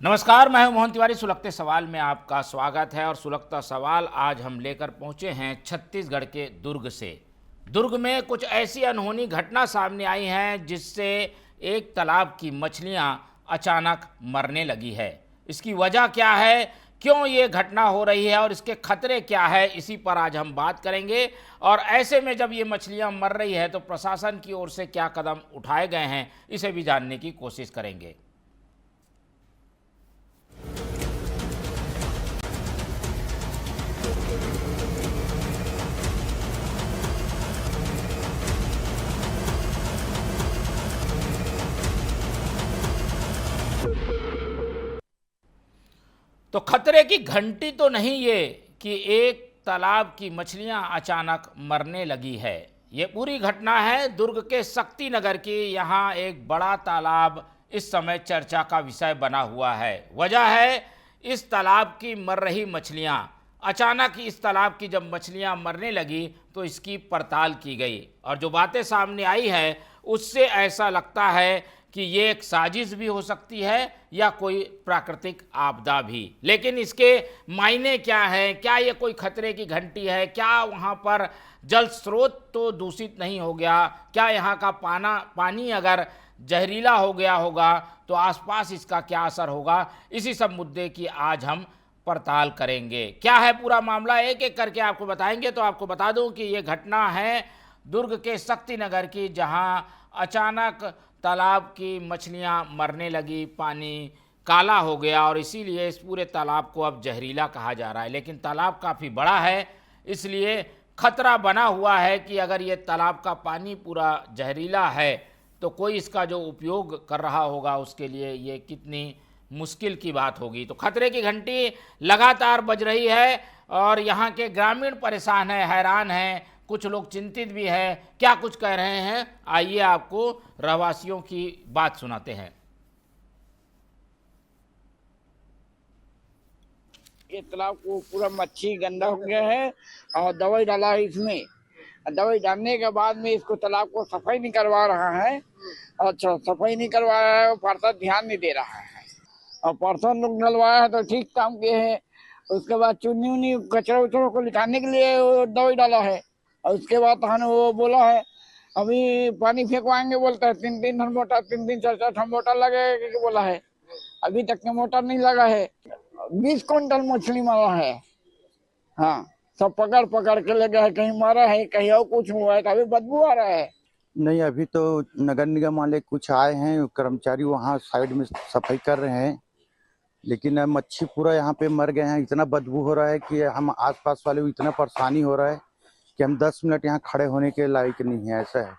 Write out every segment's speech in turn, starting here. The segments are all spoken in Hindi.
नमस्कार, मैं हूं मोहन तिवारी। सुलगते सवाल में आपका स्वागत है। और सुलगता सवाल आज हम लेकर पहुंचे हैं छत्तीसगढ़ के दुर्ग से। दुर्ग में कुछ ऐसी अनहोनी घटना सामने आई हैं जिससे एक तालाब की मछलियां अचानक मरने लगी है। इसकी वजह क्या है, क्यों ये घटना हो रही है और इसके खतरे क्या है, इसी पर आज हम बात करेंगे। और ऐसे में जब ये मछलियां मर रही है तो प्रशासन की ओर से क्या कदम उठाए गए हैं, इसे भी जानने की कोशिश करेंगे। तो खतरे की घंटी तो नहीं ये कि एक तालाब की मछलियां अचानक मरने लगी है। ये पूरी घटना है दुर्ग के शक्ति नगर की। यहाँ एक बड़ा तालाब इस समय चर्चा का विषय बना हुआ है। वजह है इस तालाब की मर रही मछलियां। अचानक इस तालाब की जब मछलियां मरने लगी तो इसकी पड़ताल की गई और जो बातें सामने आई है उससे ऐसा लगता है कि ये एक साजिश भी हो सकती है या कोई प्राकृतिक आपदा भी। लेकिन इसके मायने क्या है, क्या ये कोई खतरे की घंटी है, क्या वहाँ पर जल स्रोत तो दूषित नहीं हो गया, क्या यहाँ का पानी अगर जहरीला हो गया होगा तो आसपास इसका क्या असर होगा, इसी सब मुद्दे की आज हम पड़ताल करेंगे। क्या है पूरा मामला एक एक करके आपको बताएंगे। तो आपको बता दूं कि ये घटना है दुर्ग के शक्ति नगर की, जहां अचानक तालाब की मछलियां मरने लगी, पानी काला हो गया और इसीलिए इस पूरे तालाब को अब जहरीला कहा जा रहा है। लेकिन तालाब काफ़ी बड़ा है, इसलिए खतरा बना हुआ है कि अगर ये तालाब का पानी पूरा जहरीला है तो कोई इसका जो उपयोग कर रहा होगा उसके लिए ये कितनी मुश्किल की बात होगी। तो खतरे की घंटी लगातार बज रही है और यहाँ के ग्रामीण परेशान हैं, हैरान हैं, कुछ लोग चिंतित भी हैं। क्या कुछ कह रहे हैं, आइए आपको रहवासियों की बात सुनाते हैं। ये तालाब को पूरा मच्छी गंदा हो गया है और दवाई डाला है इसमें। दवाई डालने के बाद में इसको तालाब को सफाई नहीं करवा रहा है। अच्छा, सफाई नहीं करवा रहा है, परसा ध्यान नहीं दे रहा है। और परसों लोग डलवाया है तो ठीक काम किए हैं। उसके बाद चुन्नी उन्नी कचरा उचरा को निकालने के लिए वो दवाई डाला है। और उसके बाद हमने वो बोला है अभी पानी फेंकवाएंगे, बोलता है 3-3 मोटर 3-3 4-4 मोटर लगे बोला है। अभी तक के मोटर नहीं लगा है। 20 क्विंटल मछली मारा है। हाँ, सब पकड़ पकड़ के ले गए हैं, कहीं मारा है, कहीं और कुछ हुआ है, अभी बदबू आ रहा है। नहीं, अभी तो नगर निगम वाले कुछ आए हैं, कर्मचारी वहाँ साइड में सफाई कर रहे हैं, लेकिन मच्छी पूरा यहाँ पे मर गए हैं। इतना बदबू हो रहा है कि हम आसपास वाले को इतना परेशानी हो रहा है कि हम 10 मिनट यहाँ खड़े होने के लायक नहीं है। ऐसा है।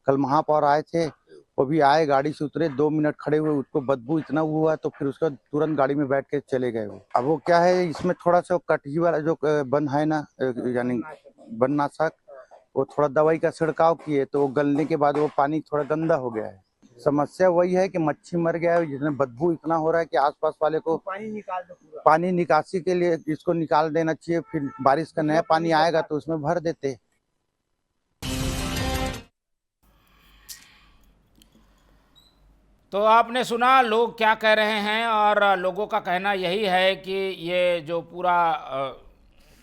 कल महापौर आए थे, वो भी आए, गाड़ी से उतरे, 2 मिनट खड़े हुए, उसको बदबू इतना हुआ तो फिर उसका तुरंत गाड़ी में बैठ के चले गए वो। अब वो क्या है, इसमें थोड़ा सा कटही वाला जो बंद है ना, यानी बननाशक, वो थोड़ा दवाई का छिड़काव किए तो वो गलने के बाद वो पानी थोड़ा गंदा हो गया है। समस्या वही है कि मच्छी मर गया है, जिसमें बदबू इतना हो रहा है कि आसपास वाले को पानी निकासी के लिए इसको निकाल देना चाहिए। फिर बारिश का नया पानी आएगा तो उसमें भर देते। तो आपने सुना लोग क्या कह रहे हैं और लोगों का कहना यही है कि ये जो पूरा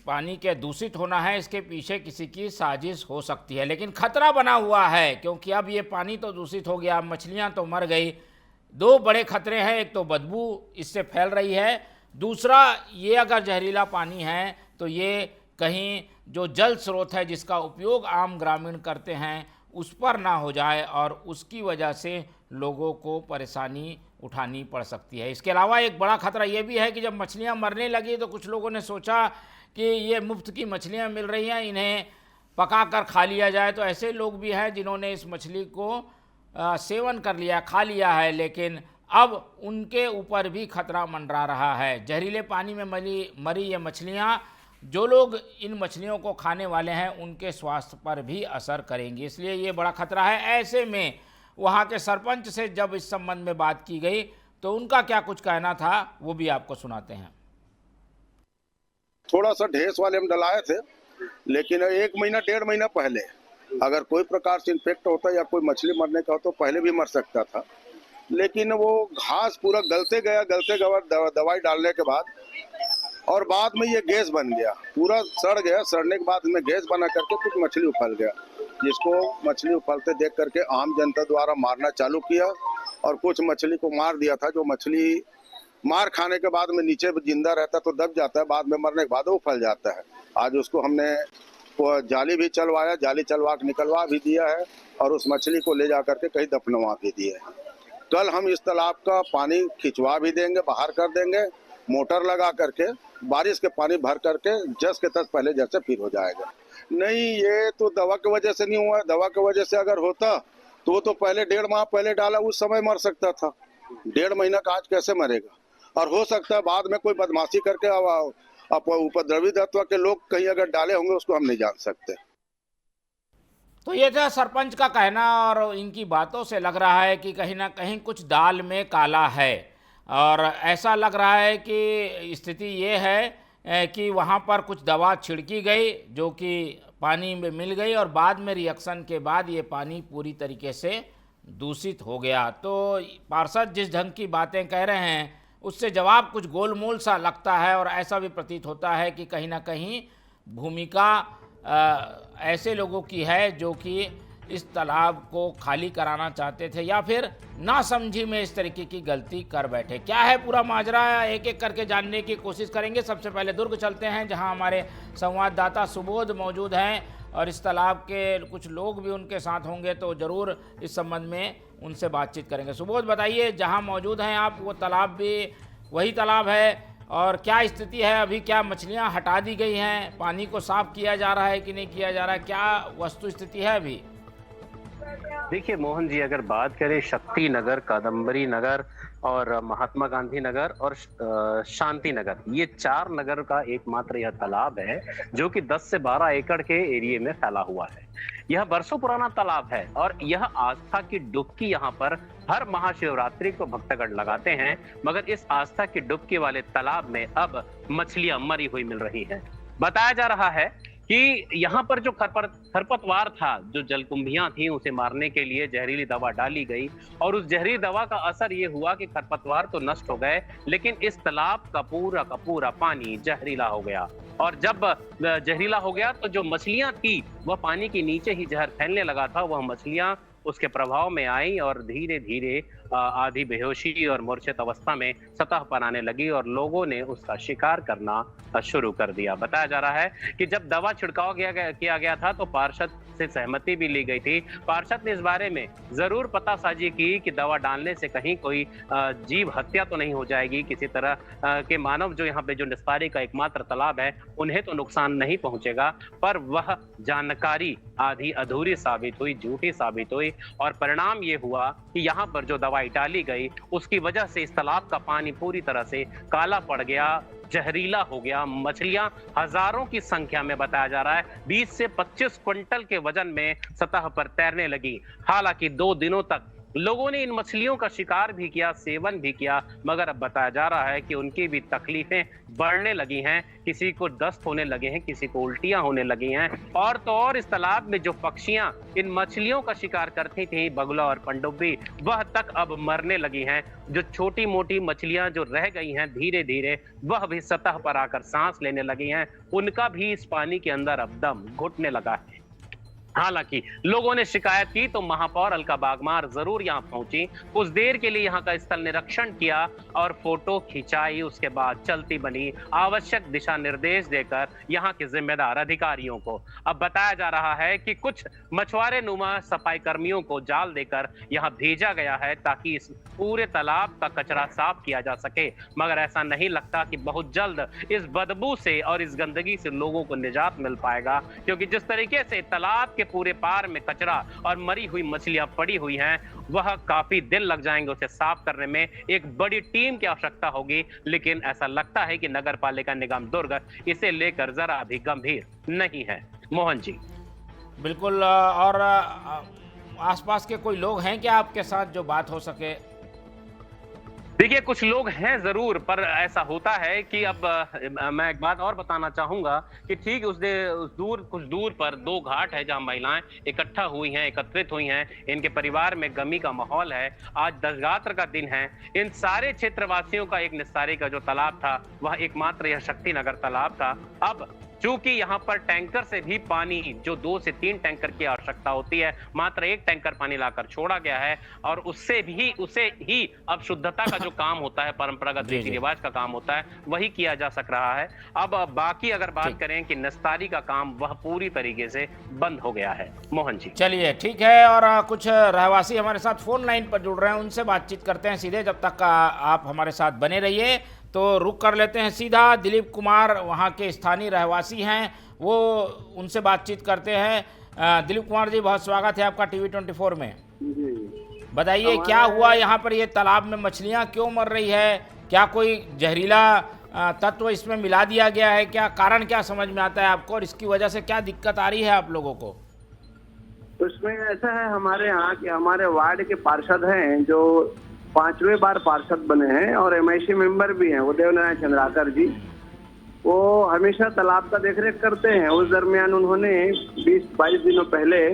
पानी के दूषित होना है, इसके पीछे किसी की साजिश हो सकती है। लेकिन खतरा बना हुआ है क्योंकि अब ये पानी तो दूषित हो गया, मछलियां तो मर गई। दो बड़े खतरे हैं, एक तो बदबू इससे फैल रही है, दूसरा ये अगर जहरीला पानी है तो ये कहीं जो जल स्रोत है जिसका उपयोग आम ग्रामीण करते हैं उस पर ना हो जाए और उसकी वजह से लोगों को परेशानी उठानी पड़ सकती है। इसके अलावा एक बड़ा खतरा ये भी है कि जब मछलियां मरने लगी तो कुछ लोगों ने सोचा कि ये मुफ्त की मछलियां मिल रही हैं, इन्हें पका कर खा लिया जाए। तो ऐसे लोग भी हैं जिन्होंने इस मछली को सेवन कर लिया, खा लिया है, लेकिन अब उनके ऊपर भी खतरा मंडरा रहा है। जहरीले पानी में मरी ये मछलियां, जो लोग इन मछलियों को खाने वाले हैं उनके स्वास्थ्य पर भी असर करेंगी, इसलिए ये बड़ा खतरा है। ऐसे में वहाँ के सरपंच से जब इस संबंध में बात की गई तो उनका क्या कुछ कहना था वो भी आपको सुनाते हैं। थोड़ा सा ढेस वाले हम डलाए थे, लेकिन 1 महीना 1.5 महीना पहले अगर कोई प्रकार से इन्फेक्ट होता या कोई मछली मरने का हो तो पहले भी मर सकता था। लेकिन वो घास पूरा गलते गया दवाई डालने के बाद, और बाद में ये गैस बन गया, पूरा सड़ गया। सड़ने के बाद में गैस बना करके कुछ मछली उफल गया, जिसको मछली उफलते देख करके आम जनता द्वारा मारना चालू किया और कुछ मछली को मार दिया था। जो मछली मार खाने के बाद में नीचे जिंदा रहता तो दब जाता है, बाद में मरने के बाद वो उफल जाता है। आज उसको हमने जाली भी चलवाया, जाली चलवा के निकलवा भी दिया है और उस मछली को ले जा करके कहीं दफनवा भी दिए है। कल हम इस तालाब का पानी खिंचवा भी देंगे, बाहर कर देंगे, मोटर लगा करके बारिश के पानी भर करके जस के तस पहले जैसे फिर हो जाएगा। नहीं, ये तो दवा की वजह से नहीं हुआ है। दवा की वजह से अगर होता तो वो तो पहले 1.5 माह पहले डाला, उस समय मर सकता था। 1.5 महीना का आज कैसे मरेगा? और हो सकता है बाद में कोई बदमाशी करके उपद्रवी तत्व के लोग कहीं अगर डाले होंगे, उसको हम नहीं जान सकते। तो ये था सरपंच का कहना, और इनकी बातों से लग रहा है कि कहीं ना कहीं कुछ दाल में काला है। और ऐसा लग रहा है कि स्थिति ये है कि वहाँ पर कुछ दवा छिड़की गई जो कि पानी में मिल गई, और बाद में रिएक्शन के बाद ये पानी पूरी तरीके से दूषित हो गया। तो पार्षद जिस ढंग की बातें कह रहे हैं उससे जवाब कुछ गोलमोल सा लगता है, और ऐसा भी प्रतीत होता है कि कहीं ना कहीं भूमिका ऐसे लोगों की है जो कि इस तालाब को खाली कराना चाहते थे या फिर नासमझी में इस तरीके की गलती कर बैठे। क्या है पूरा माजरा, एक एक करके जानने की कोशिश करेंगे। सबसे पहले दुर्ग चलते हैं, जहां हमारे संवाददाता सुबोध मौजूद हैं और इस तालाब के कुछ लोग भी उनके साथ होंगे, तो ज़रूर इस संबंध में उनसे बातचीत करेंगे। सुबोध, बताइए, जहाँ मौजूद हैं आप, वो तालाब भी वही तालाब है और क्या स्थिति है अभी? क्या मछलियाँ हटा दी गई हैं? पानी को साफ किया जा रहा है कि नहीं किया जा रहा है? क्या वस्तु स्थिति है अभी? देखिए मोहन जी, अगर बात करें शक्ति नगर, कादम्बरी नगर और महात्मा गांधी नगर और शांति नगर, ये 4 नगर का एकमात्र यह तालाब है जो कि 10 से 12 एकड़ के एरिया में फैला हुआ है। यह बरसों पुराना तालाब है और यह आस्था की डुबकी यहाँ पर हर महाशिवरात्रि को भक्तगण लगाते हैं, मगर इस आस्था की डुबकी वाले तालाब में अब मछलियां मरी हुई मिल रही हैं। बताया जा रहा है कि यहाँ पर जो खरपतवार था, जो जलकुंभियां थी, उसे मारने के लिए जहरीली दवा डाली गई और उस जहरीली दवा का असर ये हुआ कि खरपतवार तो नष्ट हो गए, लेकिन इस तालाब का पूरा पानी जहरीला हो गया। और जब जहरीला हो गया तो जो मछलियां थी वह पानी के नीचे ही जहर फैलने लगा था, वह मछलियां उसके प्रभाव में आई और धीरे धीरे आधी बेहोशी और मूर्छित अवस्था में सतह पर आने लगी और लोगों ने उसका शिकार करना शुरू कर दिया। बताया जा रहा है कि जब दवा छिड़काव किया गया था तो पार्षद से सहमति भी ली गई थी। पार्षद ने इस बारे में जरूर पतासाजी की कि दवा डालने से कहीं कोई जीव हत्या तो नहीं हो जाएगी, किसी तरह के मानव जो यहाँ पे जो निस्तारी का एकमात्र तालाब है उन्हें तो नुकसान नहीं पहुंचेगा, पर वह जानकारी आधी अधूरी साबित हुई, झूठी साबित हुई और परिणाम ये हुआ कि यहाँ पर जो दवाई डाली गई उसकी वजह से इस तालाब का पानी पूरी तरह से काला पड़ गया, जहरीला हो गया। मछलियां हजारों की संख्या में, बताया जा रहा है 20 से 25 क्विंटल के वजन में सतह पर तैरने लगी। हालांकि 2 दिनों तक लोगों ने इन मछलियों का शिकार भी किया, सेवन भी किया, मगर अब बताया जा रहा है कि उनकी भी तकलीफें बढ़ने लगी हैं। किसी को दस्त होने लगे हैं, किसी को उल्टियां होने लगी हैं। और तो और इस तालाब में जो पक्षियां इन मछलियों का शिकार करती थी, बगुला और पनडुब्बी, वह तक अब मरने लगी हैं। जो छोटी मोटी मछलियां जो रह गई हैं, धीरे धीरे वह भी सतह पर आकर सांस लेने लगी हैं। उनका भी इस पानी के अंदर अब दम घुटने लगा है। हालांकि लोगों ने शिकायत की तो महापौर अलका बागमार जरूर यहां पहुंची, कुछ देर के लिए यहां का स्थल निरीक्षण किया और फोटो खिंचाई। उसके बाद चलती बनी, आवश्यक दिशा निर्देश देकर यहां के जिम्मेदार अधिकारियों को। अब बताया जा रहा है कि कुछ मछुआरे नुमा सफाई कर्मियों को जाल देकर यहां भेजा गया है ताकि इस पूरे तालाब का कचरा साफ किया जा सके, मगर ऐसा नहीं लगता कि बहुत जल्द इस बदबू से और इस गंदगी से लोगों को निजात मिल पाएगा, क्योंकि जिस तरीके से तालाब के पूरे पार में कचरा और मरी हुई मछलियां पड़ी हुई हैं, वह काफी दिन लग जाएंगे उसे साफ करने में। एक बड़ी टीम की आवश्यकता होगी, लेकिन ऐसा लगता है कि नगर पालिका निगम दुर्ग इसे लेकर जरा भी गंभीर नहीं है। मोहन जी। बिल्कुल। और आसपास के कोई लोग हैं क्या आपके साथ जो बात हो सके? देखिए कुछ लोग हैं जरूर, पर ऐसा होता है कि अब मैं एक बात और बताना चाहूंगा कि ठीक कुछ दूर पर दो घाट है जहां महिलाएं इकट्ठा हुई हैं, एकत्रित हुई हैं। इनके परिवार में गमी का माहौल है। आज दशगात्र का दिन है। इन सारे क्षेत्रवासियों का एक निस्तारे का जो तालाब था वह एकमात्र यह शक्ति नगर तालाब था। अब चूंकि यहाँ पर टैंकर से भी पानी, जो 2 से 3 टैंकर की आवश्यकता होती है, मात्र 1 टैंकर पानी लाकर छोड़ा गया है। और उसे ही अब शुद्धता का जो काम होता है, परंपरागत रीति रिवाज का काम होता है, वही किया जा सक रहा है। अब बाकी अगर बात करें कि निस्तारी का काम, वह पूरी तरीके से बंद हो गया है। मोहन जी, चलिए ठीक है। और कुछ रहवासी हमारे साथ फोन लाइन पर जुड़ रहे हैं, उनसे बातचीत करते हैं सीधे। जब तक आप हमारे साथ बने रहिए तो रुक कर लेते हैं सीधा। दिलीप कुमार वहाँ के स्थानीय रहवासी हैं, वो उनसे बातचीत करते हैं। दिलीप कुमार जी, बहुत स्वागत है आपका टीवी 24 में। बताइए क्या हुआ यहाँ पर, ये तालाब में मछलियाँ क्यों मर रही है? क्या कोई जहरीला तत्व इसमें मिला दिया गया है? क्या कारण क्या समझ में आता है आपको, और इसकी वजह से क्या दिक्कत आ रही है आप लोगों को? उसमें ऐसा है, हमारे यहाँ के हमारे वार्ड के पार्षद हैं जो 5वें बार पार्षद बने हैं और MIC मेंबर भी हैं, वो देवनारायण चंद्राकर जी। वो हमेशा तालाब का देखरेख करते हैं। उस दरमियान उन्होंने 20-22 दिनों पहले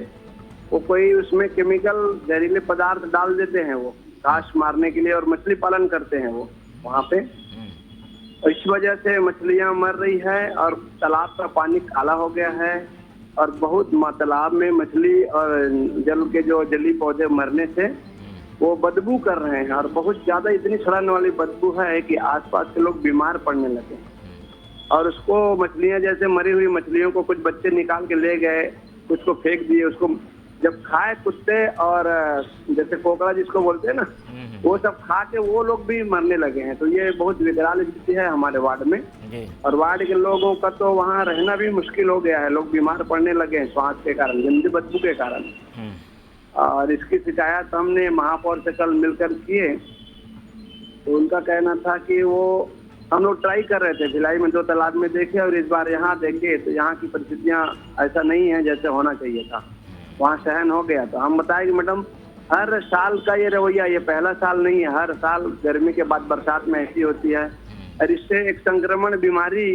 वो कोई उसमें केमिकल जहरीले पदार्थ डाल देते हैं, वो घास मारने के लिए, और मछली पालन करते हैं वो वहाँ पे। और इस वजह से मछलियाँ मर रही है और तालाब का पानी काला हो गया है। और बहुत तालाब में मछली और जल के जो जली पौधे मरने से वो बदबू कर रहे हैं, और बहुत ज्यादा इतनी सड़न वाली बदबू है कि आसपास के लोग बीमार पड़ने लगे। और उसको मछलियां, जैसे मरी हुई मछलियों को कुछ बच्चे निकाल के ले गए, कुछ को फेंक दिए। उसको जब खाए कुत्ते और जैसे कोकड़ा जिसको बोलते हैं ना, वो सब खा के वो लोग भी मरने लगे हैं। तो ये बहुत विकराल स्थिति है हमारे वार्ड में। और वार्ड के लोगों का तो वहाँ रहना भी मुश्किल हो गया है। लोग बीमार पड़ने लगे हैं श्वास के कारण, गंदी बदबू के कारण। और इसकी शिकायत हमने महापौर से कल मिलकर किए, तो उनका कहना था कि वो हम लोग ट्राई कर रहे थे, भिलाई में 2 तालाब में देखे और इस बार यहाँ देखे, तो यहाँ की परिस्थितियाँ ऐसा नहीं है जैसे होना चाहिए था। वहाँ सहन हो गया। तो हम बताएं कि मैडम, हर साल का ये रवैया, ये पहला साल नहीं है। हर साल गर्मी के बाद बरसात में ऐसी होती है, और इससे एक संक्रमण बीमारी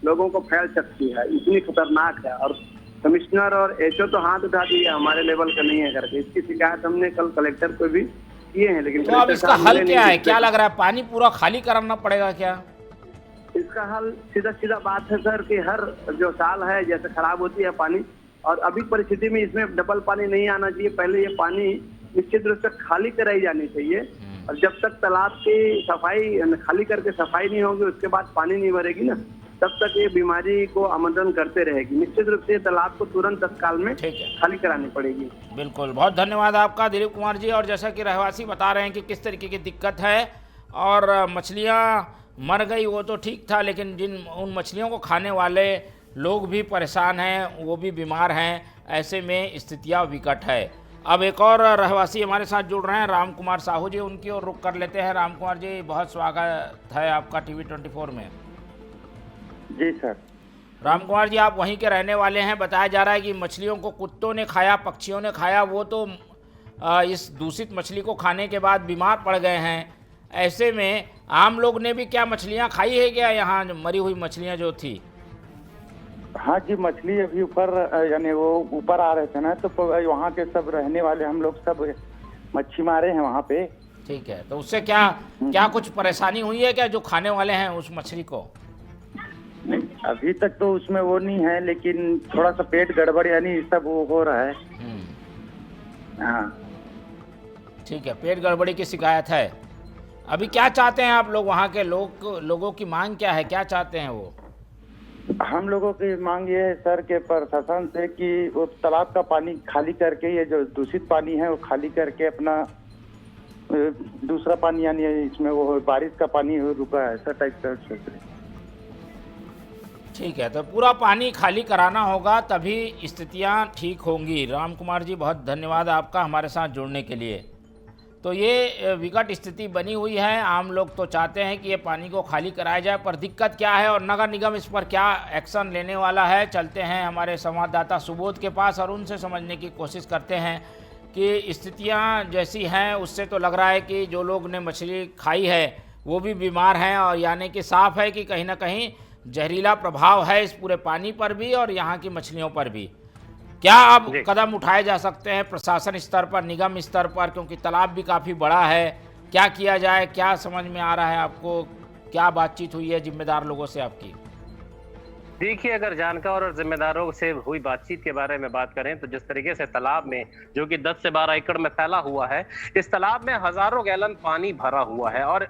लोगों को फैल सकती है, इतनी खतरनाक है। और कमिश्नर और HO तो हाथ उठा दिए, हमारे लेवल का नहीं है करके। इसकी शिकायत हमने कल कलेक्टर को भी किए हैं, लेकिन तो अब इसका हल क्या है? क्या लग रहा है, पानी पूरा खाली कराना पड़ेगा क्या? इसका हल सीधा बात है सर कि हर जो साल है जैसे खराब होती है पानी, और अभी परिस्थिति में इसमें डबल पानी नहीं आना चाहिए। पहले ये पानी निश्चित रूप से खाली कराई जानी चाहिए, और जब तक तालाब की सफाई खाली करके सफाई नहीं होगी, उसके बाद पानी नहीं भरेगी ना, तब तक ये बीमारी को आमंत्रण करते रहेगी। निश्चित रूप से तालाब को तुरंत तत्काल में खाली करानी पड़ेगी। बिल्कुल, बहुत धन्यवाद आपका दिलीप कुमार जी। और जैसा कि रहवासी बता रहे हैं कि किस तरीके की दिक्कत है, और मछलियाँ मर गई वो तो ठीक था, लेकिन उन मछलियों को खाने वाले लोग भी परेशान हैं, वो भी बीमार हैं। ऐसे में स्थितियाँ विकट है। अब एक और रहवासी हमारे साथ जुड़ रहे हैं, राम कुमार साहू जी, उनकी ओर रुख कर लेते हैं। राम कुमार जी, बहुत स्वागत है आपका टीवी 24 में। जी सर। राम कुमार जी, आप वहीं के रहने वाले हैं। बताया जा रहा है कि मछलियों को कुत्तों ने खाया, पक्षियों ने खाया, वो तो इस दूषित मछली को खाने के बाद बीमार पड़ गए हैं। ऐसे में आम लोग ने भी क्या मछलियां खाई है क्या, यहाँ मरी हुई मछलियां जो थी? हाँ जी, मछली अभी ऊपर, यानी वो ऊपर आ रहे थे ना, तो वहाँ के सब रहने वाले हम लोग सब मच्छी मारे हैं वहाँ पे। ठीक है, तो उससे क्या कुछ परेशानी हुई है क्या, जो खाने वाले हैं उस मछली को? नहीं, अभी तक तो उसमें वो नहीं है, लेकिन थोड़ा सा पेट गड़बड़ यानी सब वो हो रहा है। हाँ ठीक है, पेट गड़बड़ी की शिकायत है। अभी क्या चाहते हैं आप लोग, वहाँ के लोगों की मांग क्या है, क्या चाहते हैं वो? हम लोगों की मांग ये है सर के प्रशासन से कि वो तालाब का पानी खाली करके, ये जो दूषित पानी है वो खाली करके अपना दूसरा पानी, यानी इसमें वो बारिश का पानी रुका है, ऐसा टाइप का सोच रहे। ठीक है, तो पूरा पानी खाली कराना होगा, तभी स्थितियाँ ठीक होंगी। राम कुमार जी, बहुत धन्यवाद आपका हमारे साथ जुड़ने के लिए। तो ये विकट स्थिति बनी हुई है। आम लोग तो चाहते हैं कि ये पानी को खाली कराया जाए, पर दिक्कत क्या है और नगर निगम इस पर क्या एक्शन लेने वाला है, चलते हैं हमारे संवाददाता सुबोध के पास और उनसे समझने की कोशिश करते हैं कि स्थितियां जैसी हैं उससे तो लग रहा है कि जो लोग ने मछली खाई है वो भी बीमार हैं, और यानी कि साफ है कि कहीं ना कहीं जहरीला प्रभाव है इस पूरे पानी पर भी और यहाँ की मछलियों पर भी। क्या अब जी। कदम उठाए जा सकते हैं प्रशासन स्तर पर, निगम स्तर पर, क्योंकि तालाब भी काफ़ी बड़ा है? क्या किया जाए, क्या समझ में आ रहा है आपको? क्या बातचीत हुई है जिम्मेदार लोगों से आपकी? देखिए, अगर जानकार और जिम्मेदारों से हुई बातचीत के बारे में बात करें तो जिस तरीके से तालाब में, जो कि 10 से 12 एकड़ में फैला हुआ है, इस तालाब में हजारों गैलन पानी भरा हुआ है और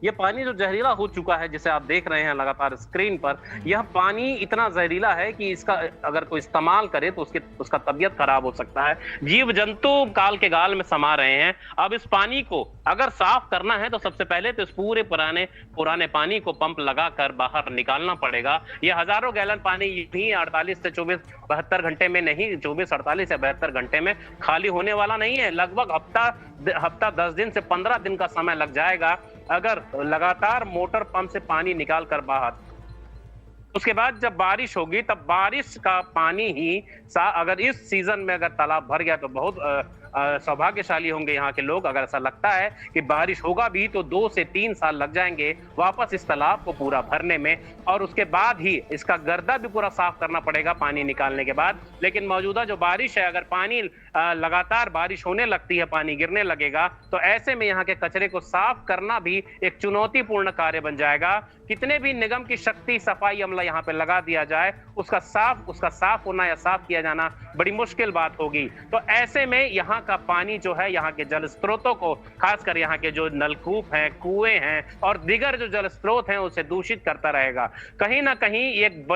ये पानी जो जहरीला हो चुका है, जिसे आप देख रहे हैं लगातार स्क्रीन पर, यह पानी इतना जहरीला है कि इसका अगर कोई इस्तेमाल करे तो उसका तबीयत खराब हो सकता है। जीव जंतु काल के गाल में समा रहे हैं। अब इस पानी को अगर साफ करना है तो सबसे पहले तो इस पूरे पुराने पानी को पंप लगाकर बाहर निकालना पड़ेगा। यह हजारों गैलन पानी यही 48 से 72 घंटे में नहीं, 24-48 या 72 घंटे में खाली होने वाला नहीं है। लगभग हफ्ता 10 दिन से 15 दिन का समय लग जाएगा अगर लगातार मोटर पंप से पानी निकाल कर बाहर। उसके बाद जब बारिश होगी तब बारिश का पानी ही अगर इस सीजन में अगर तालाब भर गया तो बहुत सौभाग्यशाली होंगे यहाँ के लोग। अगर ऐसा लगता है कि बारिश होगा भी तो 2 से 3 साल लग जाएंगे वापस इस तालाब को पूरा भरने में, और उसके बाद ही इसका गर्दा भी पूरा साफ करना पड़ेगा पानी निकालने के बाद। लेकिन मौजूदा जो बारिश है, अगर पानी लगातार बारिश होने लगती है, पानी गिरने लगेगा, तो ऐसे में यहाँ के कचरे को साफ करना भी एक चुनौतीपूर्ण कार्य बन जाएगा। कितने भी निगम की शक्ति सफाई अमला यहाँ पे लगा दिया जाए, उसका साफ होना या साफ किया जाना बड़ी मुश्किल बात होगी। तो ऐसे में यहाँ का पानी जो है, यहाँ के जल स्रोतों को, खासकर यहाँ के जो नलकूप हैं, कुएं हैं और दीगर जो जल स्रोत हैं, उसे दूषित करता रहेगा। कहीं ना कहीं एक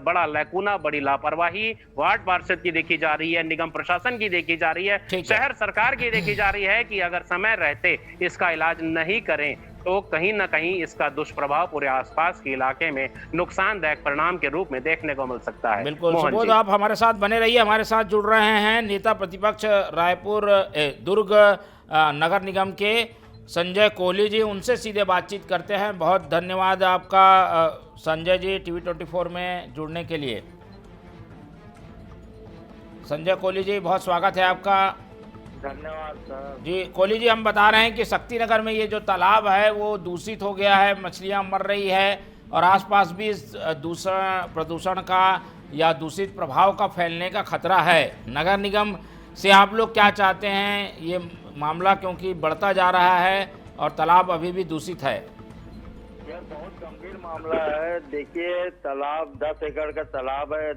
बड़ा लैकुना, बड़ी लापरवाही वार्ड पार्षद की देखी जा रही है, निगम प्रशासन की देखी जा रही है, शहर सरकार की देखी जा रही है कि अगर समय रहते इसका इलाज नहीं करें तो कहीं ना कहीं इसका दुष्प्रभाव पूरे आसपास के इलाके में नुकसानदायक परिणाम के रूप में देखने को मिल सकता है। बिल्कुल सुबोध, आप हमारे साथ बने रहिए। हमारे साथ जुड़ रहे हैं नेता प्रतिपक्ष दुर्ग नगर निगम के संजय कोहली जी, उनसे सीधे बातचीत करते हैं। बहुत धन्यवाद आपका संजय जी टीवी 24 में जुड़ने के लिए। संजय कोहली जी, बहुत स्वागत है आपका। धन्यवाद सर। जी कोहली जी, हम बता रहे हैं कि शक्ति नगर में ये जो तालाब है वो दूषित हो गया है, मछलियां मर रही है और आसपास भी प्रदूषण का या दूषित प्रभाव का फैलने का खतरा है। नगर निगम से आप लोग क्या चाहते हैं? ये मामला क्योंकि बढ़ता जा रहा है और तालाब अभी भी दूषित है। यह बहुत गंभीर मामला है। देखिए, तालाब 10 एकड़ का तालाब है,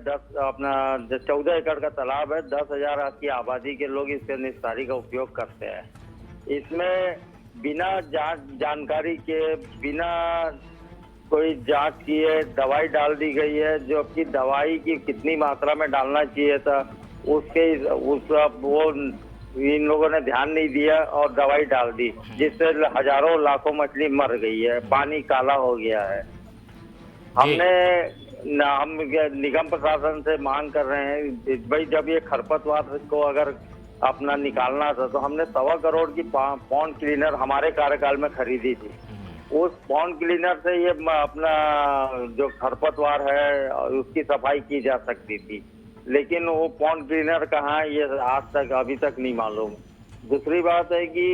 14 एकड़ का तालाब है। 10,000 की आबादी के लोग इसके निस्तारी का उपयोग करते हैं। इसमें बिना जानकारी के, बिना कोई जांच किए दवाई डाल दी गई है, जो कि दवाई की कितनी मात्रा में डालना चाहिए था वो इन लोगों ने ध्यान नहीं दिया और दवाई डाल दी, जिससे हजारों लाखों मछली मर गई है, पानी काला हो गया है। हम निगम प्रशासन से मांग कर रहे हैं भाई, जब ये खरपतवार को अगर अपना निकालना था तो हमने 1.25 करोड़ की पॉन्ड क्लीनर हमारे कार्यकाल में खरीदी थी। उस पॉन्ड क्लीनर से ये अपना जो खरपतवार है उसकी सफाई की जा सकती थी, लेकिन वो पॉन्ड क्लीनर कहाँ है ये आज तक अभी तक नहीं मालूम। दूसरी बात है कि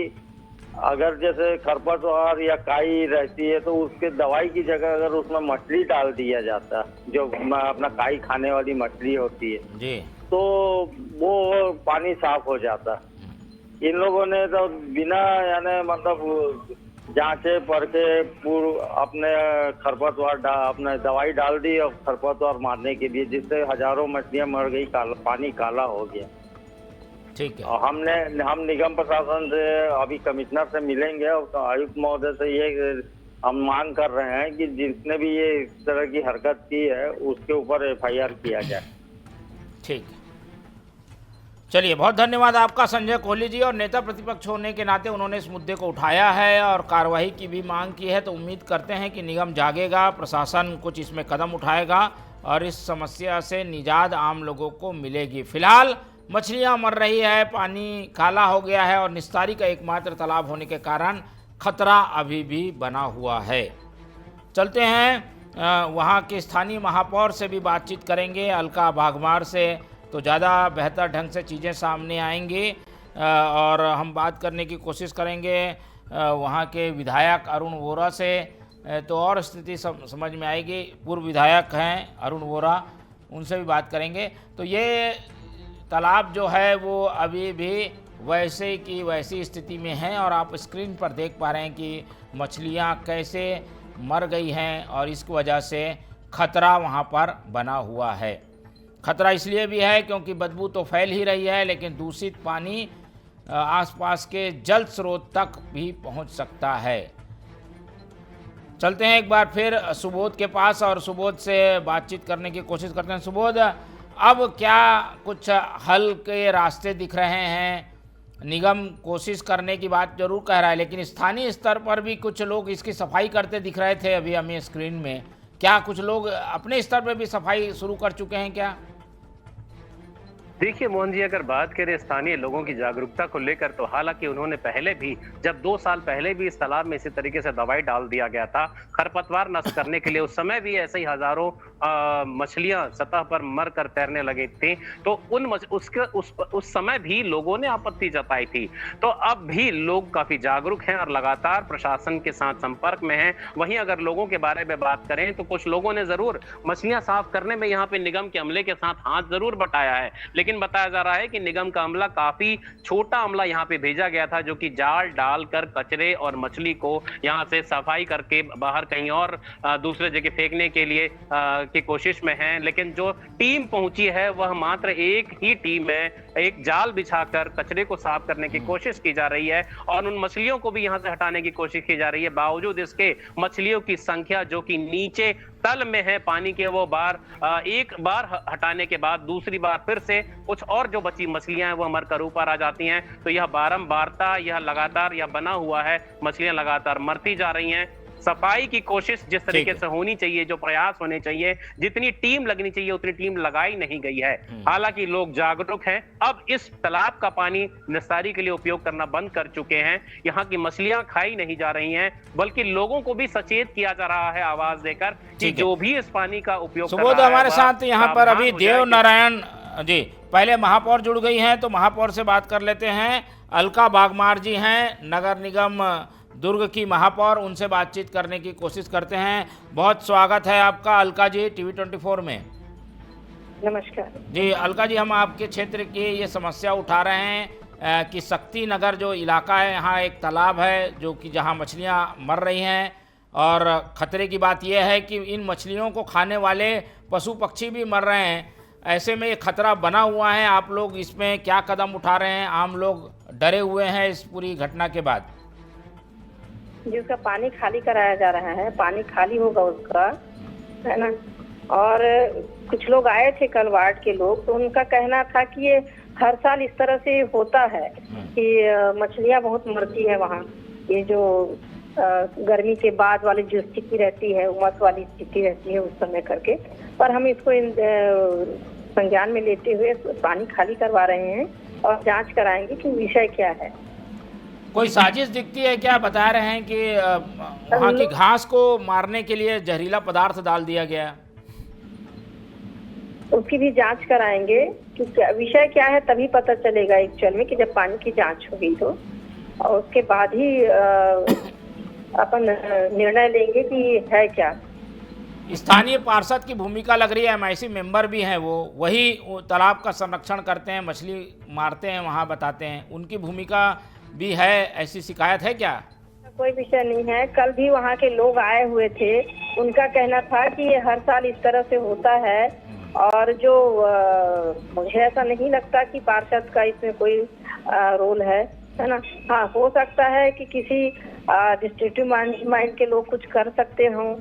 अगर जैसे खरपतवार या काई रहती है तो उसके दवाई की जगह अगर उसमें मछली डाल दिया जाता, जो अपना काई खाने वाली मछली होती है जी, तो वो पानी साफ हो जाता। इन लोगों ने तो बिना यानी मतलब जांचे परखे अपने खरपतवार अपने दवाई डाल दी और खरपतवार मारने के लिए, जिससे हजारों मछलियां मर गई, पानी काला हो गया। ठीक है। और हम निगम प्रशासन से अभी कमिश्नर से मिलेंगे और आयुक्त महोदय से ये हम मांग कर रहे हैं कि जिसने भी ये इस तरह की हरकत की है उसके ऊपर FIR किया जाए। ठीक है, चलिए बहुत धन्यवाद आपका संजय कोहली जी। और नेता प्रतिपक्ष होने के नाते उन्होंने इस मुद्दे को उठाया है और कार्रवाई की भी मांग की है, तो उम्मीद करते हैं कि निगम जागेगा, प्रशासन कुछ इसमें कदम उठाएगा और इस समस्या से निजात आम लोगों को मिलेगी। फिलहाल मछलियां मर रही है, पानी काला हो गया है और निस्तारी का एकमात्र तालाब होने के कारण खतरा अभी भी बना हुआ है। चलते हैं वहाँ के स्थानीय महापौर से भी बातचीत करेंगे, अलका भागमार से, तो ज़्यादा बेहतर ढंग से चीज़ें सामने आएंगी और हम बात करने की कोशिश करेंगे वहाँ के विधायक अरुण वोरा से, तो और स्थिति समझ में आएगी। पूर्व विधायक हैं अरुण वोरा, उनसे भी बात करेंगे। तो ये तालाब जो है वो अभी भी वैसे की वैसी स्थिति में है और आप स्क्रीन पर देख पा रहे हैं कि मछलियाँ कैसे मर गई हैं और इस वजह से खतरा वहाँ पर बना हुआ है। खतरा इसलिए भी है क्योंकि बदबू तो फैल ही रही है, लेकिन दूषित पानी आसपास के जल स्रोत तक भी पहुँच सकता है। चलते हैं एक बार फिर सुबोध के पास और सुबोध से बातचीत करने की कोशिश करते हैं। सुबोध, अब क्या कुछ हल के रास्ते दिख रहे हैं? निगम कोशिश करने की बात जरूर कह रहा है, लेकिन स्थानीय स्तर पर भी कुछ लोग इसकी सफाई करते दिख रहे थे अभी हमें स्क्रीन में। क्या कुछ लोग अपने स्तर पर भी सफाई शुरू कर चुके हैं क्या? देखिए मोहन जी, अगर बात करें स्थानीय लोगों की जागरूकता को लेकर, तो हालांकि उन्होंने पहले भी, जब 2 साल पहले भी इस तालाब में इसी तरीके से दवाई डाल दिया गया था खरपतवार नष्ट करने के लिए, उस समय भी ऐसे ही हजारों मछलियां सतह पर मर कर तैरने लगी थी। तो उस समय भी लोगों ने आपत्ति जताई थी। तो अब भी लोग काफी जागरूक हैं और लगातार प्रशासन के साथ संपर्क में हैं। वहीं अगर लोगों के बारे में बात करें तो कुछ लोगों ने जरूर मछलियां साफ करने में यहाँ पे निगम के अमले के साथ हाथ जरूर बटाया है, लेकिन बताया जा रहा है कि निगम का अमला, काफी छोटा अमला यहाँ पे भेजा गया था, जो कि जाल डालकर कचरे और मछली को यहाँ से सफाई करके बाहर कहीं और दूसरे जगह फेंकने के लिए की कोशिश में है। लेकिन जो टीम पहुंची है वह मात्र एक ही टीम है। एक जाल बिछाकर कचरे को साफ करने की कोशिश की जा रही है और उन मछलियों को भी यहाँ से हटाने की कोशिश की जा रही है। बावजूद इसके मछलियों की संख्या जो कि नीचे तल में है पानी के, वो एक बार हटाने के बाद दूसरी बार फिर से कुछ और जो बची मछलियां हैं वो मरकर ऊपर आ जाती हैं। तो यह बारंबारता, यह लगातार यह बना हुआ है, मछलियां लगातार मरती जा रही हैं। सफाई की कोशिश जिस तरीके से होनी चाहिए, जो प्रयास होने चाहिए, जितनी टीम लगनी चाहिए उतनी टीम लगाई नहीं गई है। हालांकि लोग जागरूक हैं, अब इस तालाब का पानी निस्तारी के लिए उपयोग करना बंद कर चुके हैं। यहाँ की मछलियां खाई नहीं जा रही हैं, बल्कि लोगों को भी सचेत किया जा रहा है आवाज देकर कि जो भी इस पानी का उपयोग कर रहा है। हमारे साथ यहाँ पर अभी देव नारायण जी, पहले महापौर जुड़ गई हैं, तो महापौर से बात कर लेते हैं। अलका बागमार जी हैं, नगर निगम दुर्ग की महापौर, उनसे बातचीत करने की कोशिश करते हैं। बहुत स्वागत है आपका अलका जी टीवी 24 में। नमस्कार जी अलका जी, हम आपके क्षेत्र की ये समस्या उठा रहे हैं कि शक्ति नगर जो इलाका है, यहाँ एक तालाब है जो कि जहाँ मछलियाँ मर रही हैं और खतरे की बात यह है कि इन मछलियों को खाने वाले पशु पक्षी भी मर रहे हैं। ऐसे में ये खतरा बना हुआ है, आप लोग इसमें क्या कदम उठा रहे हैं? आम लोग डरे हुए हैं इस पूरी घटना के बाद। जी, उसका पानी खाली कराया जा रहा है, पानी खाली होगा उसका, है ना। और कुछ लोग आए थे कल वार्ड के लोग, तो उनका कहना था कि ये हर साल इस तरह से होता है कि मछलियां बहुत मरती है वहाँ। ये जो गर्मी के बाद वाली जो स्थिति रहती है, उमस वाली स्थिति रहती है उस समय करके, पर हम इसको संज्ञान में लेते हुए पानी खाली करवा रहे हैं और जांच कराएंगे कि विषय क्या है। कोई साजिश दिखती है क्या? बता रहे हैं कि वहाँ की घास को मारने के लिए जहरीला पदार्थ डाल दिया गया। उसकी भी जांच कराएंगे कि विषय क्या है, तभी पता चलेगा एक्चुअल में कि जब पानी की जांच होगी तो, और उसके बाद ही अपन निर्णय लेंगे कि है क्या। स्थानीय पार्षद की भूमिका लग रही है, एमआईसी मेंबर भी हैं, वो वही तालाब का संरक्षण करते हैं, मछली मारते हैं, वहाँ बताते हैं, उनकी भूमिका भी है। ऐसी शिकायत है क्या? कोई विषय नहीं है। कल भी वहाँ के लोग आए हुए थे, उनका कहना था कि ये हर साल इस तरह से होता है और जो मुझे ऐसा नहीं लगता कि पार्षद का इसमें कोई रोल है ना। हाँ, हो सकता है कि किसी डिस्ट्रिक्टिव माइंड के लोग कुछ कर सकते हों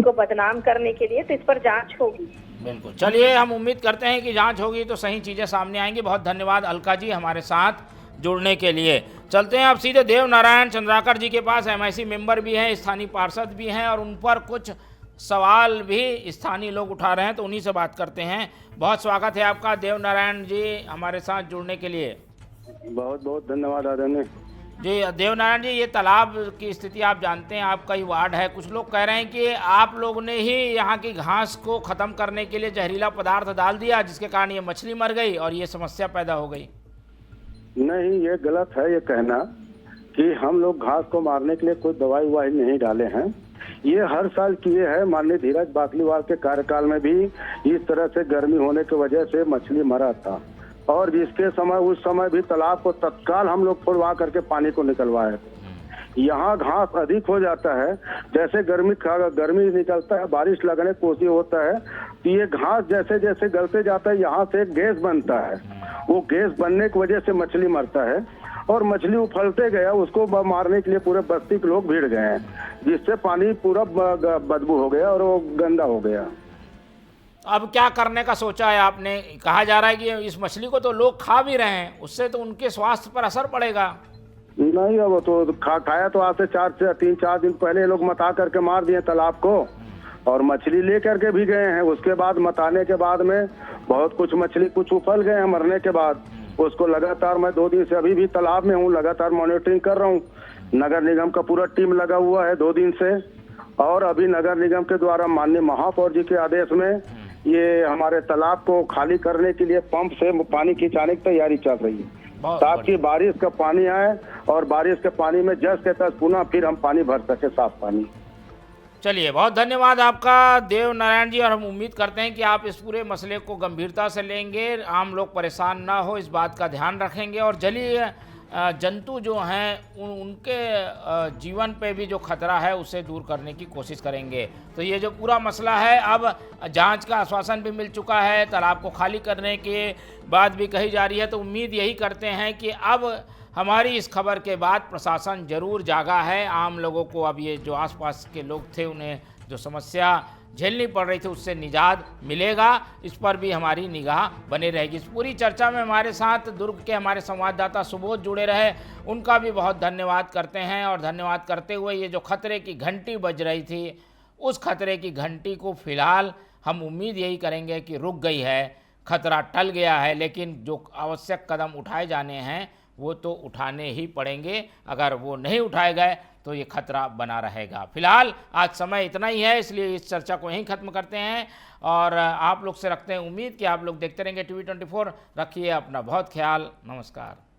को बदनाम करने के लिए, तो इस पर जांच होगी। बिल्कुल, चलिए हम उम्मीद करते हैं कि जांच होगी तो सही चीज़ें सामने आएंगी। बहुत धन्यवाद अलका जी हमारे साथ जुड़ने के लिए। चलते हैं अब सीधे देव नारायण चंद्राकर जी के पास। एमआईसी मेंबर भी हैं, स्थानीय पार्षद भी हैं और उन पर कुछ सवाल भी स्थानीय लोग उठा रहे हैं, तो उन्हीं से बात करते हैं। बहुत स्वागत है आपका देव नारायण जी हमारे साथ जुड़ने के लिए। बहुत बहुत धन्यवाद आदरणीय जी। देव नारायण जी, ये तालाब की स्थिति आप जानते हैं, आपका ही वार्ड है। कुछ लोग कह रहे हैं कि आप लोगों ने ही यहाँ की घास को ख़त्म करने के लिए जहरीला पदार्थ डाल दिया, जिसके कारण ये मछली मर गई और ये समस्या पैदा हो गई। नहीं, ये गलत है ये कहना कि हम लोग घास को मारने के लिए कोई दवाई वाई नहीं डाले हैं। ये हर साल किए हैं। माननीय धीरज बाकलीवाल के कार्यकाल में भी इस तरह से गर्मी होने की वजह से मछली मरा था, और जिसके समय उस समय भी तालाब को तत्काल हम लोग खुदवा करके पानी को निकलवाए। यहाँ घास अधिक हो जाता है, जैसे गर्मी निकलता है, बारिश लगने की कोशिश होता है, तो ये घास जैसे जैसे गलते जाता है यहाँ से एक गैस बनता है। वो गैस बनने की वजह से मछली मरता है, और मछली उफलते गया, उसको मारने के लिए पूरे बस्ती के लोग भीड़ गए हैं, जिससे पानी पूरा बदबू हो गया और वो गंदा हो गया। अब क्या करने का सोचा है आपने? कहा जा रहा है कि इस मछली को तो लोग खा भी रहे हैं, उससे तो उनके स्वास्थ्य पर असर पड़ेगा। नहीं, अब तो खाया तो आज से 3-4 दिन पहले लोग मता करके मार दिए तालाब को, और मछली ले करके भी गए हैं। उसके बाद मताने के बाद में बहुत कुछ मछली कुछ उफल गए हैं मरने के बाद। उसको लगातार मैं 2 दिन से अभी भी तालाब में हूँ, लगातार मॉनिटरिंग कर रहा हूँ। नगर निगम का पूरा टीम लगा हुआ है 2 दिन से, और अभी नगर निगम के द्वारा माननीय महापौर जी के आदेश में ये हमारे तालाब को खाली करने के लिए पंप से पानी खिंचाने की तैयारी चल रही है, ताकि बारिश का पानी आए और बारिश के पानी में जस के तस पुनः फिर हम पानी भर सके, साफ पानी। चलिए, बहुत धन्यवाद आपका देव नारायण जी, और हम उम्मीद करते हैं कि आप इस पूरे मसले को गंभीरता से लेंगे, आम लोग परेशान ना हो, इस बात का ध्यान रखेंगे, और जलीय जंतु जो हैं उनके जीवन पे भी जो खतरा है उसे दूर करने की कोशिश करेंगे। तो ये जो पूरा मसला है, अब जांच का आश्वासन भी मिल चुका है, तालाब को खाली करने के बात भी कही जा रही है। तो उम्मीद यही करते हैं कि अब हमारी इस खबर के बाद प्रशासन जरूर जागा है, आम लोगों को अब ये जो आसपास के लोग थे उन्हें जो समस्या झेलनी पड़ रही थी उससे निजात मिलेगा, इस पर भी हमारी निगाह बनी रहेगी। इस पूरी चर्चा में हमारे साथ दुर्ग के हमारे संवाददाता सुबोध जुड़े रहे, उनका भी बहुत धन्यवाद करते हैं। और धन्यवाद करते हुए ये जो खतरे की घंटी बज रही थी, उस खतरे की घंटी को फिलहाल हम उम्मीद यही करेंगे कि रुक गई है, खतरा टल गया है, लेकिन जो आवश्यक कदम उठाए जाने हैं वो तो उठाने ही पड़ेंगे। अगर वो नहीं उठाए गए तो ये खतरा बना रहेगा। फिलहाल आज समय इतना ही है, इसलिए इस चर्चा को यहीं ख़त्म करते हैं, और आप लोग से रखते हैं उम्मीद कि आप लोग देखते रहेंगे TV24। रखिए अपना बहुत ख्याल। नमस्कार।